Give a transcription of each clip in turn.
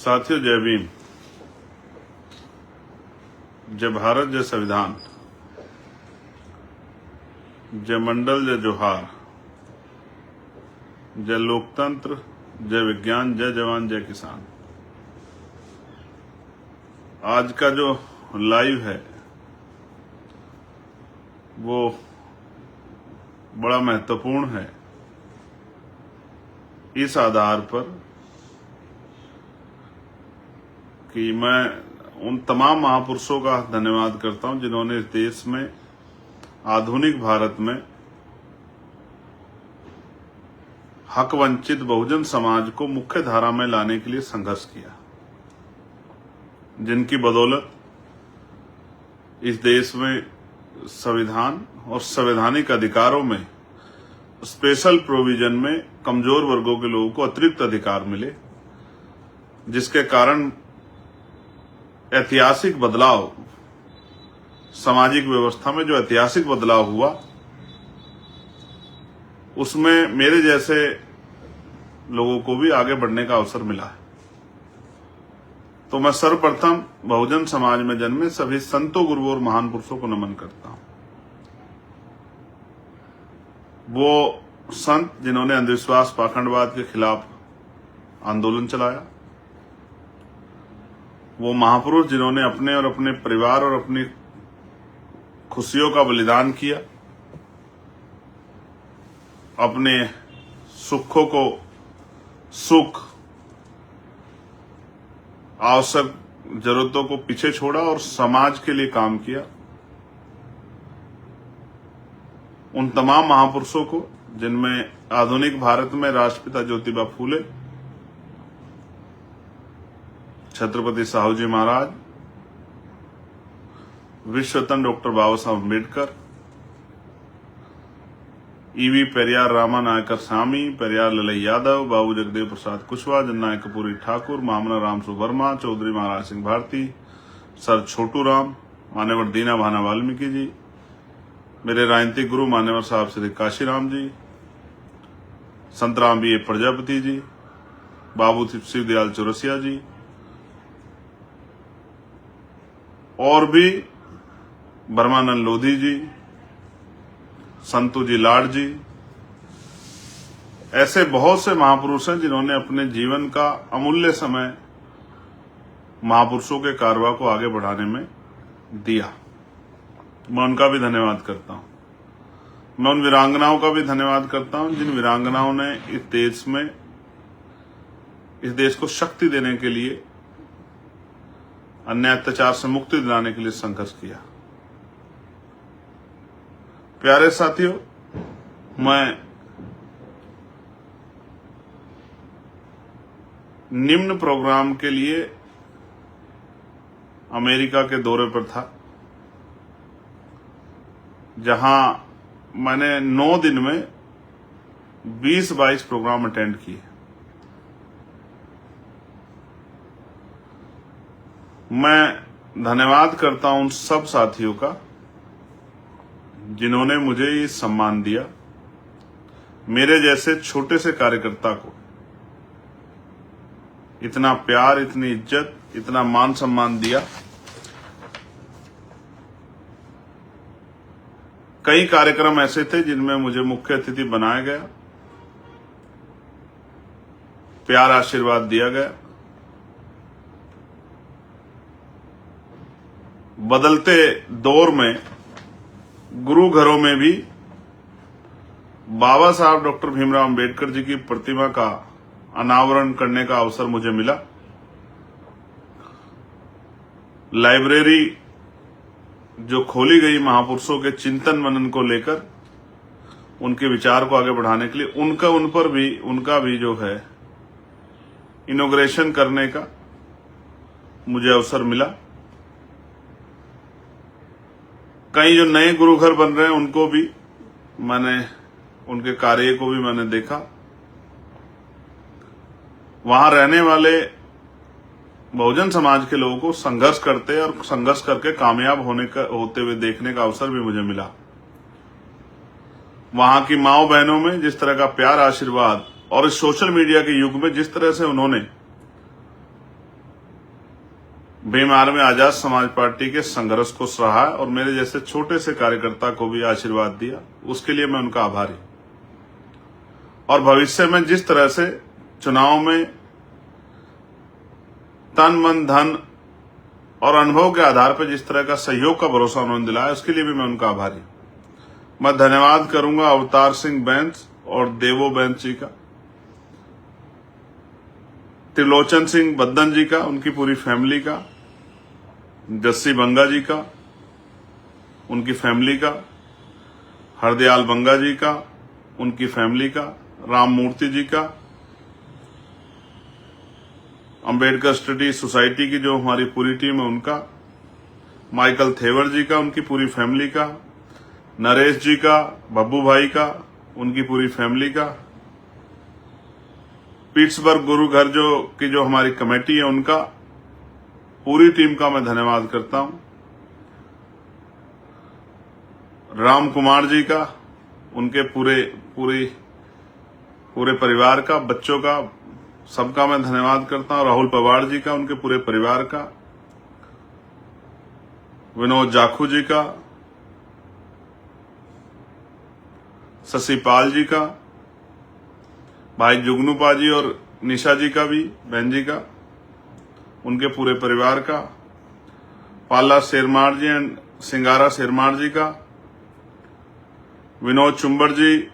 साथियों, जय भीम। जय भारत, जय संविधान, जय मंडल, जय जोहार, जय लोकतंत्र, जय विज्ञान, जय जवान, जय किसान। आज का जो लाइव है वो बड़ा महत्वपूर्ण है इस आधार पर कि मैं उन तमाम महापुरुषों का धन्यवाद करता हूं जिन्होंने इस देश में आधुनिक भारत में हक वंचित बहुजन समाज को मुख्य धारा में लाने के लिए संघर्ष किया, जिनकी बदौलत इस देश में संविधान और संवैधानिक अधिकारों में स्पेशल प्रोविजन में कमजोर वर्गों के लोगों को अतिरिक्त अधिकार मिले, जिसके कारण ऐतिहासिक बदलाव, सामाजिक व्यवस्था में जो ऐतिहासिक बदलाव हुआ उसमें मेरे जैसे लोगों को भी आगे बढ़ने का अवसर मिला है। तो मैं सर्वप्रथम बहुजन समाज में जन्मे सभी संतों, गुरुओं और महान पुरुषों को नमन करता हूं। वो संत जिन्होंने अंधविश्वास, पाखंडवाद के खिलाफ आंदोलन चलाया, वो महापुरुष जिन्होंने अपने और अपने परिवार और अपनी खुशियों का बलिदान किया, अपने सुखों को सुख, आवश्यक जरूरतों को पीछे छोड़ा और समाज के लिए काम किया। उन तमाम महापुरुषों को, जिनमें आधुनिक भारत में राष्ट्रपिता ज्योतिबा फूले, छत्रपति साहू जी महाराज, विश्वरत्न डॉक्टर बाबा साहब अम्बेडकर, ईवी पेरियार रामा नायकर स्वामी, पेरियार ललई यादव, बाबू जगदेव प्रसाद कुशवाहा, जननायक कपूरी ठाकुर, मामला राम सुवर्मा, चौधरी महाराज सिंह भारती, सर छोटू राम, मान्यवर दीना भाना वाल्मीकि जी, मेरे राजनीतिक गुरु मान्यवर साहब श्री काशीराम जी, संत राम बी प्रजापति जी, बाबू शिवदयाल चौरसिया जी और भी ब्रह्मानंद लोधी जी, संतू जी लाड जी, ऐसे बहुत से महापुरुष हैं जिन्होंने अपने जीवन का अमूल्य समय महापुरुषों के कारवा को आगे बढ़ाने में दिया। मैं उनका भी धन्यवाद करता हूं। मैं उन वीरांगनाओं का भी धन्यवाद करता हूं जिन वीरांगनाओं ने इस देश को शक्ति देने के लिए, अन्याय अत्याचार से मुक्ति दिलाने के लिए संघर्ष किया। प्यारे साथियों, मैं निम्न प्रोग्राम के लिए अमेरिका के दौरे पर था, जहां मैंने 9 दिन में 20-22 प्रोग्राम अटेंड किए। मैं धन्यवाद करता हूं उन सब साथियों का जिन्होंने मुझे ये सम्मान दिया, मेरे जैसे छोटे से कार्यकर्ता को इतना प्यार, इतनी इज्जत, इतना मान सम्मान दिया। कई कार्यक्रम ऐसे थे जिनमें मुझे मुख्य अतिथि बनाया गया, प्यार आशीर्वाद दिया गया। बदलते दौर में गुरु घरों में भी बाबा साहब डॉक्टर भीमराव अम्बेडकर जी की प्रतिमा का अनावरण करने का अवसर मुझे मिला। लाइब्रेरी जो खोली गई महापुरुषों के चिंतन मनन को लेकर, उनके विचार को आगे बढ़ाने के लिए, उनका भी जो है इनॉग्रेशन करने का मुझे अवसर मिला। कई जो नए गुरु घर बन रहे हैं उनको भी उनके कार्य को भी मैंने देखा। वहां रहने वाले बहुजन समाज के लोगों को संघर्ष करते और संघर्ष करके कामयाब होते हुए देखने का अवसर भी मुझे मिला। वहां की माओ बहनों में जिस तरह का प्यार, आशीर्वाद और इस सोशल मीडिया के युग में जिस तरह से उन्होंने बीमार में आजाद समाज पार्टी के संघर्ष को सराहा और मेरे जैसे छोटे से कार्यकर्ता को भी आशीर्वाद दिया, उसके लिए मैं उनका आभारी। और भविष्य में जिस तरह से चुनाव में तन मन धन और अनुभव के आधार पर जिस तरह का सहयोग का भरोसा उन्होंने दिलाया, उसके लिए भी मैं उनका आभारी। मैं धन्यवाद करूंगा अवतार सिंह बैंस और देवो बैंस जी का, त्रिलोचन सिंह बद्दन जी का, उनकी पूरी फैमिली का, जस्सी बंगा जी का, उनकी फैमिली का, हरदयाल बंगा जी का, उनकी फैमिली का, राम मूर्ति जी का, अंबेडकर स्टडी सोसाइटी की जो हमारी पूरी टीम है उनका, माइकल थेवर जी का, उनकी पूरी फैमिली का, नरेश जी का, बब्बू भाई का, उनकी पूरी फैमिली का, पीट्सबर्ग गुरु घर जो हमारी कमेटी है उनका, पूरी टीम का मैं धन्यवाद करता हूं। राम कुमार जी का, उनके पूरे परिवार का, बच्चों का, सबका मैं धन्यवाद करता हूं। राहुल पवार जी का, उनके पूरे परिवार का, विनोद जाखू जी का, शशिपाल जी का, भाई जुगनूपा जी और निशा जी का भी, बहन जी का, उनके पूरे परिवार का, पाला शेरमार जी एंड सिंगारा शेरमार जी का, विनोद चुंबर जी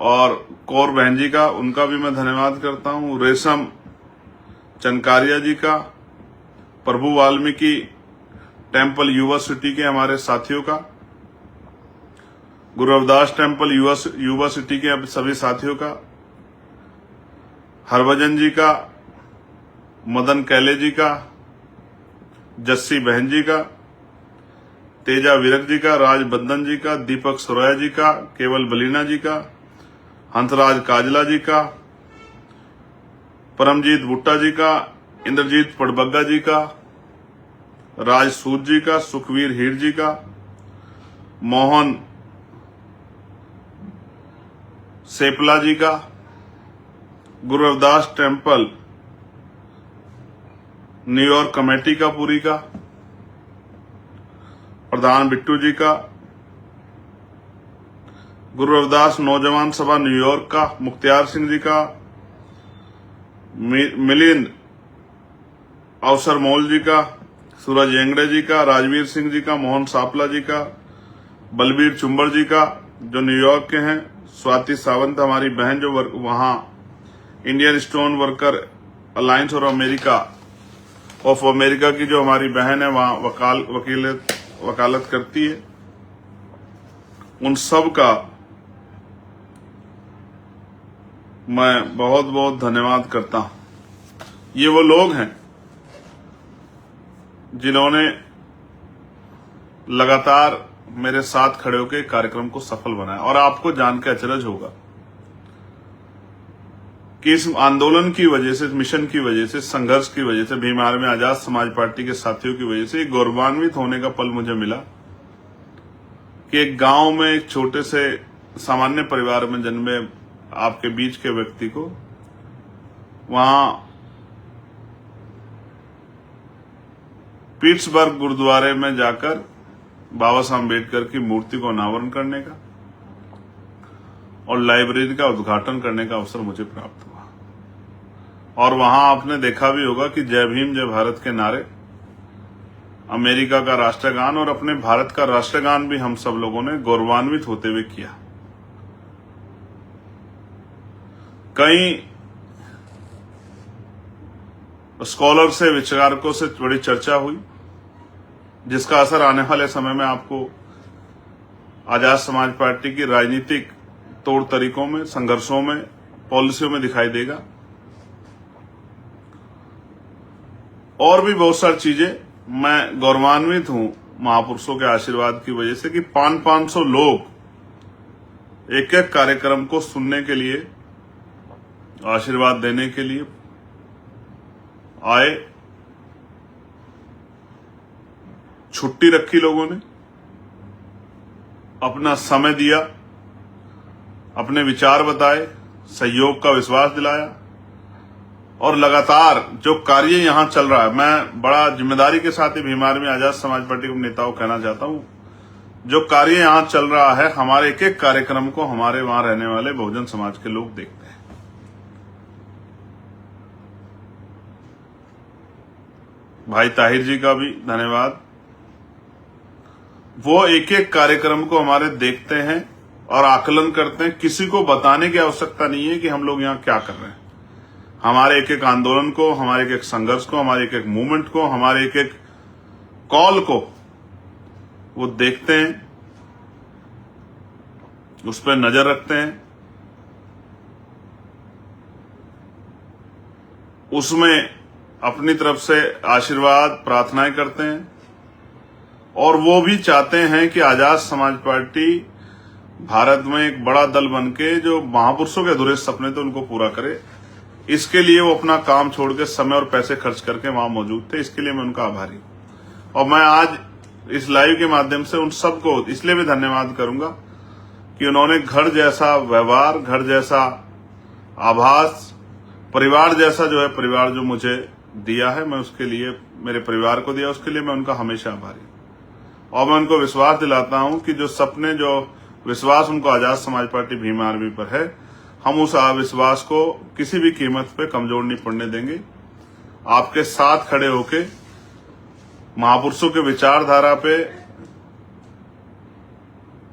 और कौर बहन जी का, उनका भी मैं धन्यवाद करता हूं। रेशम चनकारिया जी का, प्रभु वाल्मीकि टेम्पल युवा सिटी के हमारे साथियों का, गुरु रविदास टेम्पल युवा सिटी के सभी साथियों का, हरभजन जी का, मदन कैले जी का, जस्सी बहन जी का, तेजा विरक जी का, राज बद्दन जी का, दीपक सुरैया जी का, केवल बलीना जी का, हंसराज काजला जी का, परमजीत भुट्टा जी का, इंद्रजीत पड़बग्गा जी का, राज सूद जी का, सुखवीर हीर जी का, मोहन सेपला जी का, Guru Ravidas temple New York committee का पूरी का, प्रधान बिट्टू जी का, गुरु रविदास नौजवान सभा न्यूयॉर्क का मुख्तियार सिंह जी का, मिलिंद अवसर मोल जी का, सूरज येंगड़े जी का, राजवीर सिंह जी का, मोहन सापला जी का, बलबीर चुंबर जी का जो न्यूयॉर्क के हैं, स्वाति सावंत हमारी बहन जो वहां इंडियन स्टोन वर्कर अलायंस और अमेरिका की जो हमारी बहन है वहां वकालत करती है, उन सब का मैं बहुत बहुत धन्यवाद करता हूं। ये वो लोग हैं जिन्होंने लगातार मेरे साथ खड़े होकर कार्यक्रम को सफल बनाया। और आपको जानकर अचरज होगा कि इस आंदोलन की वजह से, इस मिशन की वजह से, संघर्ष की वजह से, भीम आर्मी आजाद समाज पार्टी के साथियों की वजह से गौरवान्वित होने का पल मुझे मिला कि एक गांव में एक छोटे से सामान्य परिवार में जन्मे आपके बीच के व्यक्ति को वहां पीट्सबर्ग गुरुद्वारे में जाकर बाबा साहब अम्बेडकर की मूर्ति को अनावरण करने का और लाइब्रेरी का उद्घाटन करने का अवसर मुझे प्राप्त हुआ। और वहां आपने देखा भी होगा कि जय भीम जय भारत के नारे, अमेरिका का राष्ट्रगान और अपने भारत का राष्ट्रगान भी हम सब लोगों ने गौरवान्वित होते हुए किया। कई स्कॉलर से, विचारकों से बड़ी चर्चा हुई, जिसका असर आने वाले समय में आपको आजाद समाज पार्टी की राजनीतिक तौर तरीकों में, संघर्षों में, पॉलिसियों में दिखाई देगा। और भी बहुत सारी चीजें। मैं गौरवान्वित हूं महापुरुषों के आशीर्वाद की वजह से कि 500 लोग एक एक कार्यक्रम को सुनने के लिए, आशीर्वाद देने के लिए आए। छुट्टी रखी लोगों ने, अपना समय दिया, अपने विचार बताए, सहयोग का विश्वास दिलाया और लगातार जो कार्य यहां चल रहा है, मैं बड़ा जिम्मेदारी के साथ ही भीम आर्मी आजाद समाज पार्टी के नेताओं को कहना चाहता हूं, जो कार्य यहां चल रहा है, हमारे एक एक कार्यक्रम को हमारे वहां रहने वाले बहुजन समाज के लोग देखते हैं। भाई ताहिर जी का भी धन्यवाद। वो एक एक कार्यक्रम को हमारे देखते हैं और आकलन करते हैं। किसी को बताने की आवश्यकता नहीं है कि हम लोग यहाँ क्या कर रहे हैं। हमारे एक एक आंदोलन को, हमारे एक एक संघर्ष को, हमारे एक एक मूवमेंट को, हमारे एक एक कॉल को वो देखते हैं, उस पर नजर रखते हैं, उसमें अपनी तरफ से आशीर्वाद प्रार्थनाएं करते हैं और वो भी चाहते हैं कि आजाद समाज पार्टी भारत में एक बड़ा दल बनके जो महापुरुषों के अधूरे सपने थे उनको पूरा करे। इसके लिए वो अपना काम छोड़ के समय और पैसे खर्च करके वहां मौजूद थे। इसके लिए मैं उनका आभारी हूं। और मैं आज इस लाइव के माध्यम से उन सबको इसलिए भी धन्यवाद करूंगा कि उन्होंने घर जैसा व्यवहार, घर जैसा आभास, परिवार जैसा जो है परिवार जो मुझे दिया है, मैं उसके लिए, मेरे परिवार को दिया, उसके लिए मैं उनका हमेशा आभारी हूं। और मैं उनको विश्वास दिलाता हूं कि जो सपने, जो विश्वास उनको आजाद समाज पार्टी भीम आर्मी पर है, हम उस विश्वास को किसी भी कीमत पे कमजोर नहीं पड़ने देंगे। आपके साथ खड़े होके महापुरुषों के विचारधारा पे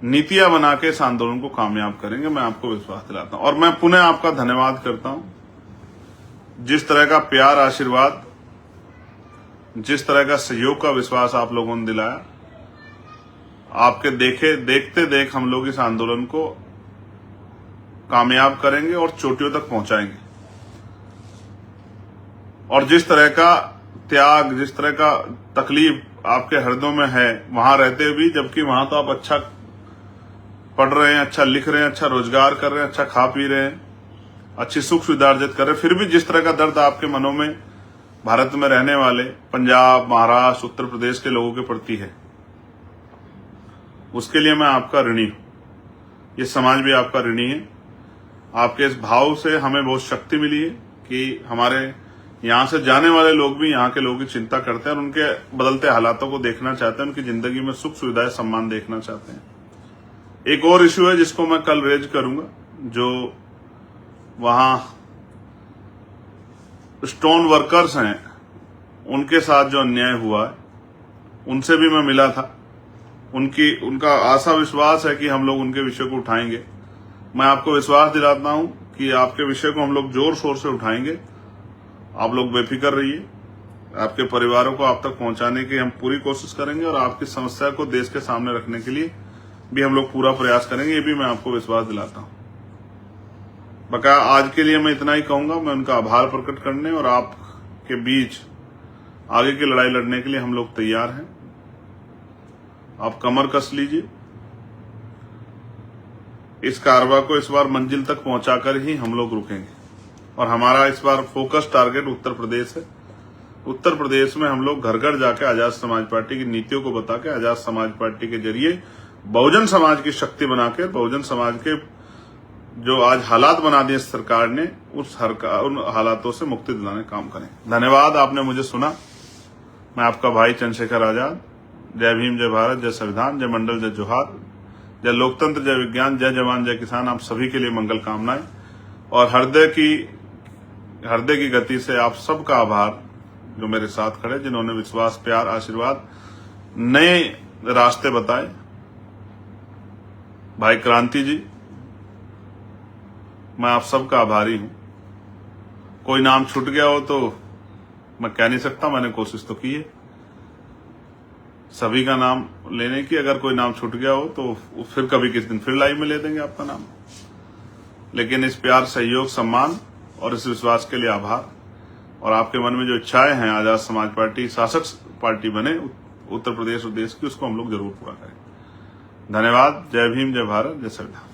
नीतियां बना के इस आंदोलन को कामयाब करेंगे, मैं आपको विश्वास दिलाता हूं। और मैं पुनः आपका धन्यवाद करता हूं। जिस तरह का प्यार, आशीर्वाद, जिस तरह का सहयोग का विश्वास आप लोगों ने दिलाया, आपके देखते देख हम लोग इस आंदोलन को कामयाब करेंगे और चोटियों तक पहुंचाएंगे। और जिस तरह का त्याग, जिस तरह का तकलीफ आपके हृदयों में है वहां रहते भी, जबकि वहां तो आप अच्छा पढ़ रहे हैं, अच्छा लिख रहे हैं, अच्छा रोजगार कर रहे हैं, अच्छा खा पी रहे हैं, अच्छी सुख सुविधा अर्जित कर रहे हैं, फिर भी जिस तरह का दर्द आपके मनों में भारत में रहने वाले पंजाब, महाराष्ट्र, उत्तर प्रदेश के लोगों के प्रति है, उसके लिए मैं आपका ऋणी हूं। ये समाज भी आपका ऋणी है। आपके इस भाव से हमें बहुत शक्ति मिली है कि हमारे यहां से जाने वाले लोग भी यहाँ के लोगों की चिंता करते हैं और उनके बदलते हालातों को देखना चाहते हैं, उनकी जिंदगी में सुख सुविधाएं, सम्मान देखना चाहते हैं। एक और इश्यू है जिसको मैं कल रेज करूंगा, जो वहां स्टोन वर्कर्स हैं उनके साथ जो अन्याय हुआ है, उनसे भी मैं मिला था। उनका आशा विश्वास है कि हम लोग उनके विषय को उठाएंगे। मैं आपको विश्वास दिलाता हूं कि आपके विषय को हम लोग जोर शोर से उठाएंगे। आप लोग बेफिक्र रहिए। आपके परिवारों को आप तक पहुंचाने की हम पूरी कोशिश करेंगे और आपकी समस्या को देश के सामने रखने के लिए भी हम लोग पूरा प्रयास करेंगे। ये भी मैं आपको विश्वास दिलाता हूं। बका आज के लिए मैं इतना ही कहूंगा। मैं उनका आभार प्रकट करने और आपके बीच आगे की लड़ाई लड़ने के लिए हम लोग तैयार हैं। आप कमर कस लीजिए। इस कारवा को इस बार मंजिल तक पहुंचाकर ही हम लोग रुकेंगे और हमारा इस बार फोकस टारगेट उत्तर प्रदेश है। उत्तर प्रदेश में हम लोग घर घर जाके आजाद समाज पार्टी की नीतियों को बता के, आजाद समाज पार्टी के जरिए बहुजन समाज की शक्ति बनाकर, बहुजन समाज के जो आज हालात बना दिए सरकार ने, उन हालातों से मुक्ति दिलाने का काम करें। धन्यवाद, आपने मुझे सुना। मैं आपका भाई चंद्रशेखर आजाद। जय भीम, जय भारत, जय संविधान, जय मंडल, जय जोहार, जय लोकतंत्र, जय विज्ञान, जय जवान, जय किसान। आप सभी के लिए मंगल कामनाएं और हृदय की गति से आप सबका आभार जो मेरे साथ खड़े, जिन्होंने विश्वास, प्यार, आशीर्वाद, नए रास्ते बताए। भाई क्रांति जी, मैं आप सबका आभारी हूं। कोई नाम छूट गया हो तो मैं कह नहीं सकता, मैंने कोशिश तो की है सभी का नाम लेने की। अगर कोई नाम छूट गया हो तो फिर कभी किस दिन फिर लाइव में ले देंगे आपका नाम। लेकिन इस प्यार, सहयोग, सम्मान और इस विश्वास के लिए आभार। और आपके मन में जो इच्छाएं हैं आजाद समाज पार्टी शासक पार्टी बने उत्तर प्रदेश और देश की, उसको हम लोग जरूर पूरा करें। धन्यवाद। जय भीम, जय भारत, जय संविधान।